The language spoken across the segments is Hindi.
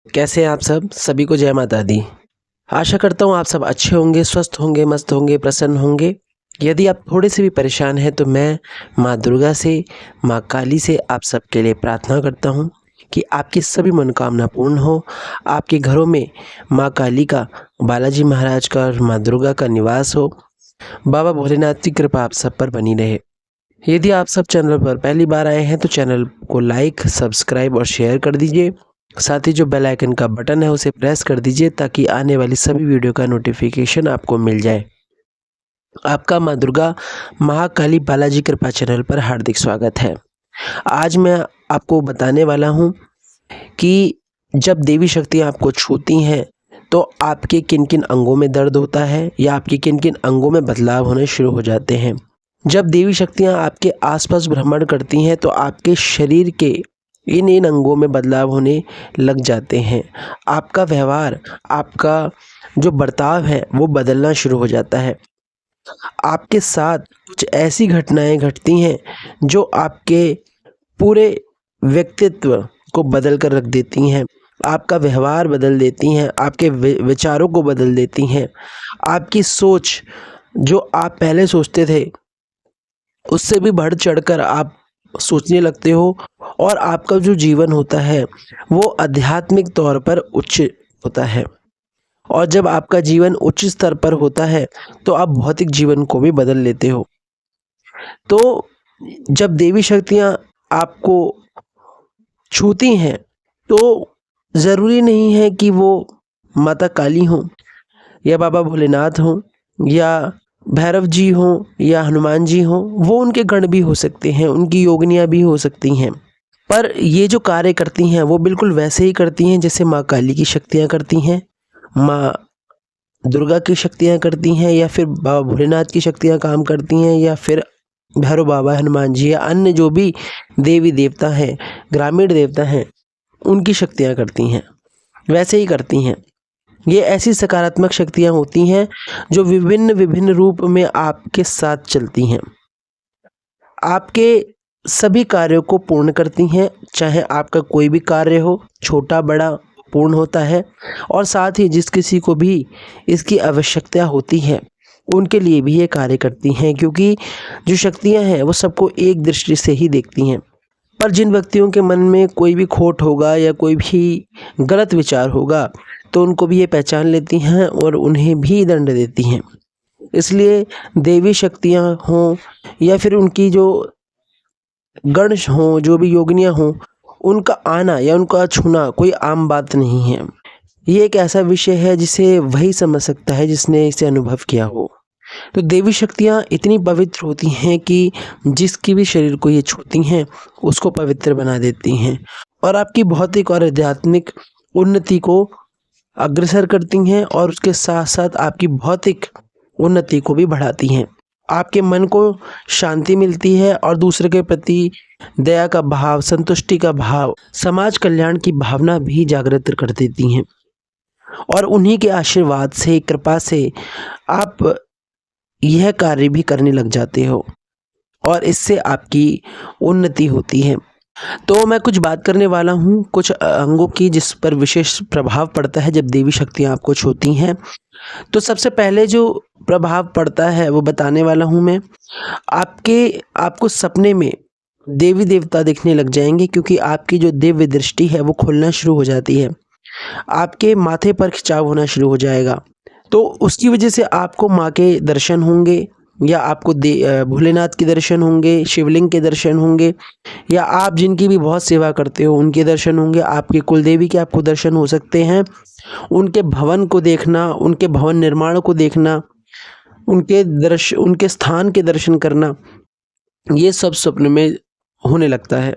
कैसे हैं आप सब? सभी को जय माता दी। आशा करता हूँ आप सब अच्छे होंगे, स्वस्थ होंगे, मस्त होंगे, प्रसन्न होंगे। यदि आप थोड़े से भी परेशान हैं तो मैं माँ दुर्गा से, माँ काली से आप सबके लिए प्रार्थना करता हूँ कि आपकी सभी मनोकामना पूर्ण हो। आपके घरों में माँ काली का, बालाजी महाराज का और माँ दुर्गा का निवास हो। बाबा भोलेनाथ की कृपा आप सब पर बनी रहे। यदि आप सब चैनल पर पहली बार आए हैं तो चैनल को लाइक, सब्सक्राइब और शेयर कर दीजिए। साथ ही जो बेल आइकन का बटन है उसे प्रेस कर दीजिए ताकि आने वाली सभी वीडियो का नोटिफिकेशन आपको मिल जाए। आपका माँ दुर्गा महाकाली बालाजी कृपा चैनल पर हार्दिक स्वागत है। आज मैं आपको बताने वाला हूँ कि जब देवी शक्तियाँ आपको छूती हैं तो आपके किन किन अंगों में दर्द होता है या आपके किन किन अंगों में बदलाव होने शुरू हो जाते हैं। जब देवी शक्तियाँ आपके आसपास भ्रमण करती हैं तो आपके शरीर के इन अंगों में बदलाव होने लग जाते हैं। आपका व्यवहार, आपका जो बर्ताव है वो बदलना शुरू हो जाता है। आपके साथ कुछ ऐसी घटनाएं घटती हैं जो आपके पूरे व्यक्तित्व को बदल कर रख देती हैं। आपका व्यवहार बदल देती हैं, आपके विचारों को बदल देती हैं। आपकी सोच, जो आप पहले सोचते थे उससे भी बढ़ चढ़कर आप सोचने लगते हो और आपका जो जीवन होता है वो आध्यात्मिक तौर पर उच्च होता है। और जब आपका जीवन उच्च स्तर पर होता है तो आप भौतिक जीवन को भी बदल लेते हो। तो जब देवी शक्तियाँ आपको छूती हैं तो ज़रूरी नहीं है कि वो माता काली हों या बाबा भोलेनाथ हों या भैरव जी हों या हनुमान जी हों। वो उनके गण भी हो सकते हैं, उनकी योगिनियाँ भी हो सकती हैं, पर ये जो कार्य करती हैं वो बिल्कुल वैसे ही करती हैं जैसे माँ काली की शक्तियाँ करती हैं, माँ दुर्गा की शक्तियाँ करती हैं, या फिर बाबा भोलेनाथ की शक्तियाँ काम करती हैं, या फिर भैरव बाबा, हनुमान जी या अन्य जो भी देवी देवता हैं, ग्रामीण देवता हैं, उनकी शक्तियाँ करती हैं, वैसे ही करती हैं। ये ऐसी सकारात्मक शक्तियाँ होती हैं जो विभिन्न विभिन्न रूप में आपके साथ चलती हैं, आपके सभी कार्यों को पूर्ण करती हैं। चाहे आपका कोई भी कार्य हो, छोटा बड़ा, पूर्ण होता है। और साथ ही जिस किसी को भी इसकी आवश्यकता होती है उनके लिए भी ये कार्य करती हैं, क्योंकि जो शक्तियाँ हैं वो सबको एक दृष्टि से ही देखती हैं। पर जिन व्यक्तियों के मन में कोई भी खोट होगा या कोई भी गलत विचार होगा तो उनको भी ये पहचान लेती हैं और उन्हें भी दंड देती हैं। इसलिए देवी शक्तियाँ हों या फिर उनकी जो गण हों, जो भी योगिनियाँ हों, उनका आना या उनका छूना कोई आम बात नहीं है। ये एक ऐसा विषय है जिसे वही समझ सकता है जिसने इसे अनुभव किया हो। तो देवी शक्तियाँ इतनी पवित्र होती हैं कि जिसकी भी शरीर को ये छूती हैं उसको पवित्र बना देती हैं और आपकी भौतिक और आध्यात्मिक उन्नति को अग्रसर करती हैं और उसके साथ साथ आपकी भौतिक उन्नति को भी बढ़ाती हैं। आपके मन को शांति मिलती है और दूसरे के प्रति दया का भाव, संतुष्टि का भाव, समाज कल्याण की भावना भी जागृत कर देती हैं। और उन्हीं के आशीर्वाद से, कृपा से आप यह कार्य भी करने लग जाते हो और इससे आपकी उन्नति होती है। तो मैं कुछ बात करने वाला हूँ कुछ अंगों की जिस पर विशेष प्रभाव पड़ता है जब देवी शक्तियाँ आपको छूती हैं। तो सबसे पहले जो प्रभाव पड़ता है वो बताने वाला हूँ मैं। आपको सपने में देवी देवता दिखने लग जाएंगे, क्योंकि आपकी जो दिव्य दृष्टि है वो खुलना शुरू हो जाती है। आपके माथे पर खिंचाव होना शुरू हो जाएगा, तो उसकी वजह से आपको माँ के दर्शन होंगे या आपको भोलेनाथ के दर्शन होंगे, शिवलिंग के दर्शन होंगे, या आप जिनकी भी बहुत सेवा करते हो उनके दर्शन होंगे। आपके कुल देवी के आपको दर्शन हो सकते हैं। उनके भवन को देखना, उनके भवन निर्माण को देखना, उनके स्थान के दर्शन करना, ये सब स्वप्न में होने लगता है।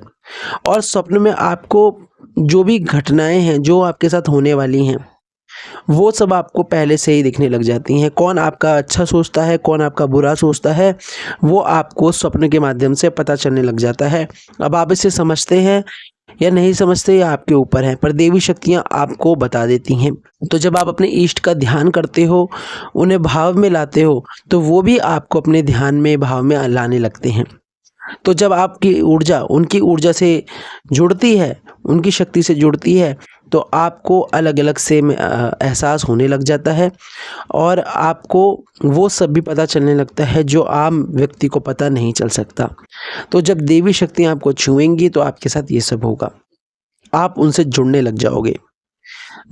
और स्वप्न में आपको जो भी घटनाएं हैं जो आपके साथ होने वाली हैं वो सब आपको पहले से ही दिखने लग जाती हैं। कौन आपका अच्छा सोचता है, कौन आपका बुरा सोचता है, वो आपको स्वप्न के माध्यम से पता चलने लग जाता है। अब आप इसे समझते हैं या नहीं समझते, ये आपके ऊपर है, पर देवी शक्तियाँ आपको बता देती हैं। तो जब आप अपने इष्ट का ध्यान करते हो, उन्हें भाव में लाते हो, तो वो भी आपको अपने ध्यान में, भाव में लाने लगते हैं। तो जब आपकी ऊर्जा उनकी ऊर्जा से जुड़ती है, उनकी शक्ति से जुड़ती है, तो आपको अलग अलग से एहसास होने लग जाता है और आपको वो सब भी पता चलने लगता है जो आम व्यक्ति को पता नहीं चल सकता। तो जब देवी शक्तियाँ आपको छुएंगी तो आपके साथ ये सब होगा, आप उनसे जुड़ने लग जाओगे।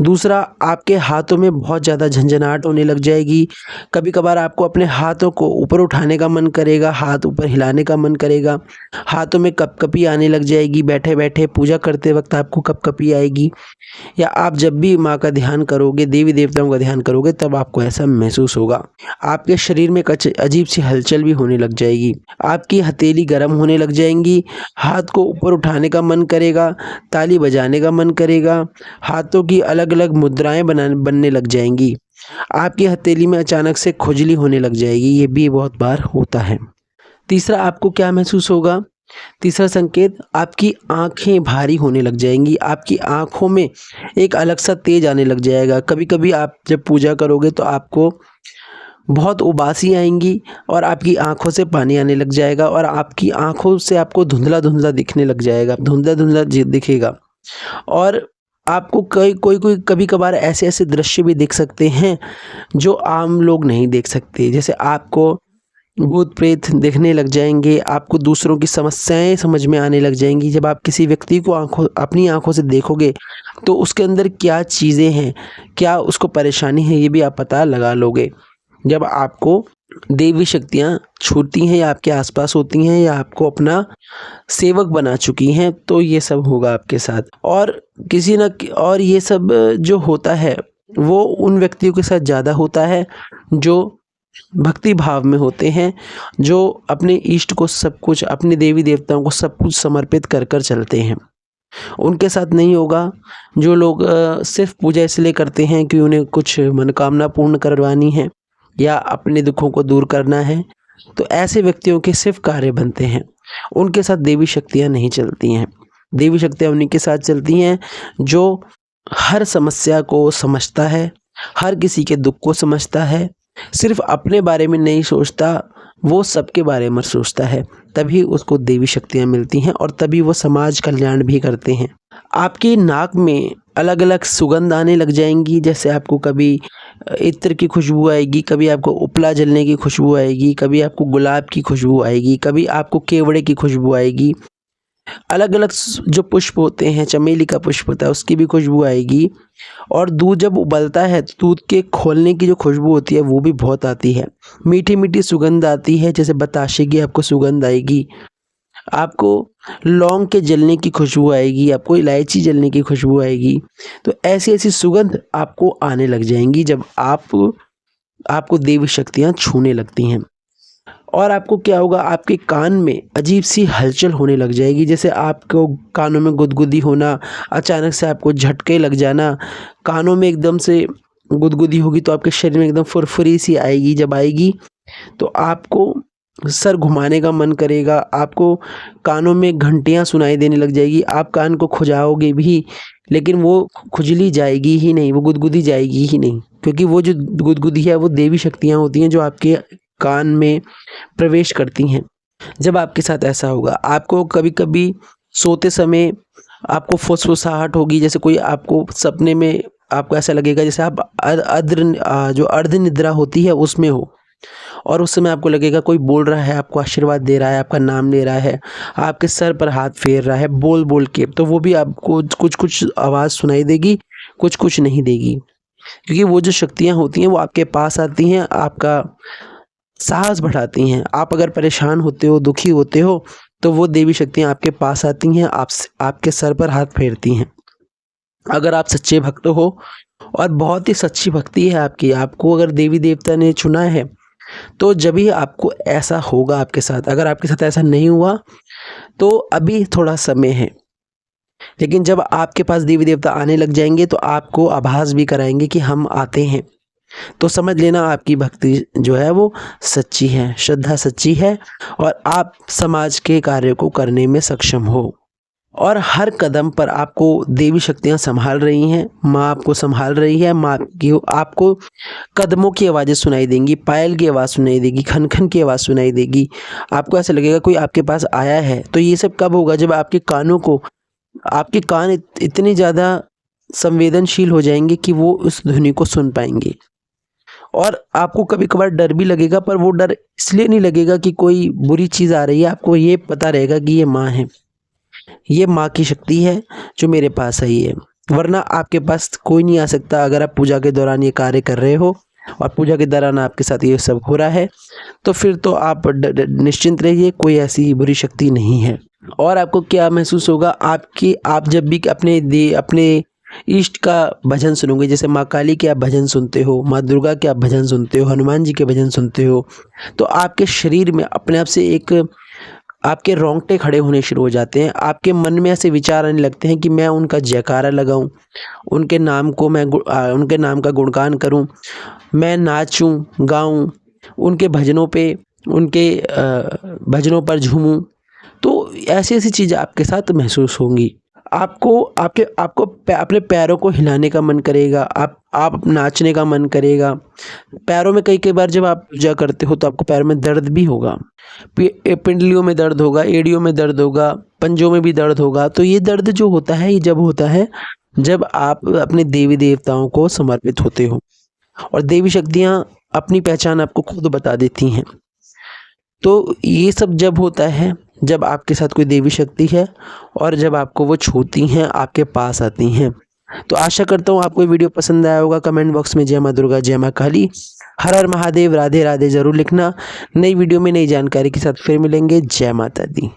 दूसरा, आपके हाथों में बहुत ज़्यादा झंझनाहट होने लग जाएगी। कभी कभार आपको अपने हाथों को ऊपर उठाने का मन करेगा, हाथ ऊपर हिलाने का मन करेगा, हाथों में कपकपी आने लग जाएगी, बैठे बैठे पूजा करते वक्त आपको कपकपी आएगी, या आप जब भी माँ का ध्यान करोगे, देवी देवताओं का ध्यान करोगे, तब आपको ऐसा महसूस होगा। आपके शरीर में कुछ अजीब सी हलचल भी होने लग जाएगी, आपकी हथेली गर्म होने लग जाएंगी, हाथ को ऊपर उठाने का मन करेगा, ताली बजाने का मन करेगा, हाथों की अलग अलग मुद्राएं बनने लग जाएंगी, आपकी हथेली में अचानक से खुजली होने लग जाएगी। ये भी बहुत बार होता है। तीसरा, आपको क्या महसूस होगा? तीसरा संकेत, आपकी आंखें भारी होने लग जाएंगी, आपकी आंखों में एक अलग सा तेज आने लग जाएगा। कभी कभी आप जब पूजा करोगे तो आपको बहुत उबासी आएंगी और आपकी आंखों से पानी आने लग जाएगा और आपकी आंखों से आपको धुंधला धुंधला दिखने लग जाएगा, धुंधला धुंधला दिखेगा। और आपको कोई कभी कभार ऐसे ऐसे दृश्य भी दिख सकते हैं जो आम लोग नहीं देख सकते। जैसे आपको भूत प्रेत दिखने लग जाएंगे, आपको दूसरों की समस्याएं समझ में आने लग जाएंगी। जब आप किसी व्यक्ति को अपनी आंखों से देखोगे तो उसके अंदर क्या चीज़ें हैं, क्या उसको परेशानी है, ये भी आप पता लगा लोगे। जब आपको देवी शक्तियाँ छूती हैं या आपके आसपास होती हैं या आपको अपना सेवक बना चुकी हैं, तो ये सब होगा आपके साथ। और और ये सब जो होता है वो उन व्यक्तियों के साथ ज़्यादा होता है जो भक्ति भाव में होते हैं, जो अपने इष्ट को सब कुछ, अपने देवी देवताओं को सब कुछ समर्पित कर कर चलते हैं। उनके साथ नहीं होगा। जो लोग सिर्फ पूजा इसलिए करते हैं कि उन्हें कुछ मनोकामना पूर्ण करवानी है या अपने दुखों को दूर करना है, तो ऐसे व्यक्तियों के सिर्फ कार्य बनते हैं, उनके साथ देवी शक्तियाँ नहीं चलती हैं। देवी शक्तियाँ उन्हीं के साथ चलती हैं जो हर समस्या को समझता है, हर किसी के दुख को समझता है, सिर्फ अपने बारे में नहीं सोचता, वो सबके बारे में सोचता है। तभी उसको देवी शक्तियाँ मिलती हैं और तभी वो समाज कल्याण भी करते हैं। आपकी नाक में अलग अलग सुगंध आने लग जाएंगी। जैसे आपको कभी इत्र की खुशबू आएगी, कभी आपको उपला जलने की खुशबू आएगी, कभी आपको गुलाब की खुशबू आएगी, कभी आपको केवड़े की खुशबू आएगी। अलग अलग जो पुष्प होते हैं, चमेली का पुष्प होता है, उसकी भी खुशबू आएगी। और दूध जब उबलता है तो दूध के खोलने की जो खुशबू होती है वो भी बहुत आती है। मीठी मीठी सुगंध आती है, जैसे बताशे की आपको सुगंध आएगी, आपको लौंग के जलने की खुशबू आएगी, आपको इलायची जलने की खुशबू आएगी। तो ऐसी ऐसी सुगंध आपको आने लग जाएंगी जब आपको देवी शक्तियाँ छूने लगती हैं। और आपको क्या होगा, आपके कान में अजीब सी हलचल होने लग जाएगी, जैसे आपको कानों में गुदगुदी होना, अचानक से आपको झटके लग जाना, कानों में एकदम से गुदगुदी होगी तो आपके शरीर में एकदम फुरफुरी सी आएगी। जब आएगी तो आपको सर घुमाने का मन करेगा, आपको कानों में घंटियां सुनाई देने लग जाएगी, आप कान को खुजाओगे भी लेकिन वो खुजली जाएगी ही नहीं, वो गुदगुदी जाएगी ही नहीं, क्योंकि वो जो गुदगुदी है वो देवी शक्तियाँ होती हैं जो आपके कान में प्रवेश करती हैं। जब आपके साथ ऐसा होगा, आपको कभी कभी सोते समय आपको फुसफुसाहट होगी, जैसे कोई आपको सपने में आपको ऐसा लगेगा जैसे आप जो अर्ध निद्रा होती है उसमें हो, और उस समय आपको लगेगा कोई बोल रहा है, आपको आशीर्वाद दे रहा है, आपका नाम ले रहा है, आपके सर पर हाथ फेर रहा है बोल बोल के, तो वो भी आपको कुछ कुछ आवाज़ सुनाई देगी, कुछ कुछ नहीं देगी, क्योंकि वो जो शक्तियाँ होती हैं वो आपके पास आती हैं, आपका साहस बढ़ाती हैं। आप अगर परेशान होते हो, दुखी होते हो, तो वो देवी शक्तियाँ आपके पास आती हैं, आपके सर पर हाथ फेरती हैं। अगर आप सच्चे भक्त हो और बहुत ही सच्ची भक्ति है आपकी, आपको अगर देवी देवता ने चुना है, तो जब ही आपको ऐसा होगा आपके साथ। अगर आपके साथ ऐसा नहीं हुआ तो अभी थोड़ा समय है, लेकिन जब आपके पास देवी देवता आने लग जाएंगे तो आपको आभास भी कराएंगे कि हम आते हैं, तो समझ लेना आपकी भक्ति जो है वो सच्ची है, श्रद्धा सच्ची है और आप समाज के कार्य को करने में सक्षम हो। और हर कदम पर आपको देवी शक्तियाँ संभाल रही हैं, माँ आपको संभाल रही है। माँ की आपको कदमों की आवाज़ें सुनाई देंगी, पायल की आवाज़ सुनाई देगी, खन खन की आवाज़ सुनाई देगी, आपको ऐसा लगेगा कोई आपके पास आया है। तो ये सब कब होगा, जब आपके कान इतनी ज़्यादा संवेदनशील हो जाएंगे कि वो उस ध्वनि को सुन पाएंगे। और आपको कभी कभार डर भी लगेगा, पर वो डर इसलिए नहीं लगेगा कि कोई बुरी चीज़ आ रही है, आपको ये पता रहेगा कि ये माँ है, ये माँ की शक्ति है जो मेरे पास आई है। वरना आपके पास कोई नहीं आ सकता। अगर आप पूजा के दौरान ये कार्य कर रहे हो और पूजा के दौरान आपके साथ ये सब हो रहा है, तो फिर तो आप निश्चिंत रहिए, कोई ऐसी बुरी शक्ति नहीं है। और आपको क्या महसूस होगा, आप जब भी अपने इष्ट का भजन सुनोगे, जैसे माँ काली के आप भजन सुनते हो, माँ दुर्गा के आप भजन सुनते हो, हनुमान जी के भजन सुनते हो, तो आपके शरीर में अपने आप से आपके रोंगटे खड़े होने शुरू हो जाते हैं। आपके मन में ऐसे विचार आने लगते हैं कि मैं उनका जयकारा लगाऊं, उनके नाम का गुणगान करूं, मैं नाचूं गाऊं, उनके भजनों पर झूमूं। तो ऐसी ऐसी चीज़ें आपके साथ महसूस होंगी। आपको अपने पैरों को हिलाने का मन करेगा, आप नाचने का मन करेगा। पैरों में कई बार जब आप पूजा करते हो तो आपको पैरों में दर्द भी होगा, पिंडलियों में दर्द होगा, एड़ियों में दर्द होगा, पंजों में भी दर्द होगा। तो ये दर्द जो होता है, ये जब होता है जब आप अपने देवी देवताओं को समर्पित होते हो, और देवी शक्तियाँ अपनी पहचान आपको खुद बता देती हैं। तो ये सब जब होता है, जब आपके साथ कोई देवी शक्ति है और जब आपको वो छूती हैं, आपके पास आती हैं। तो आशा करता हूँ आपको ये वीडियो पसंद आया होगा। कमेंट बॉक्स में जय माँ दुर्गा, जय माँ काली, हर हर महादेव, राधे राधे ज़रूर लिखना। नई वीडियो में नई जानकारी के साथ फिर मिलेंगे। जय माता दी।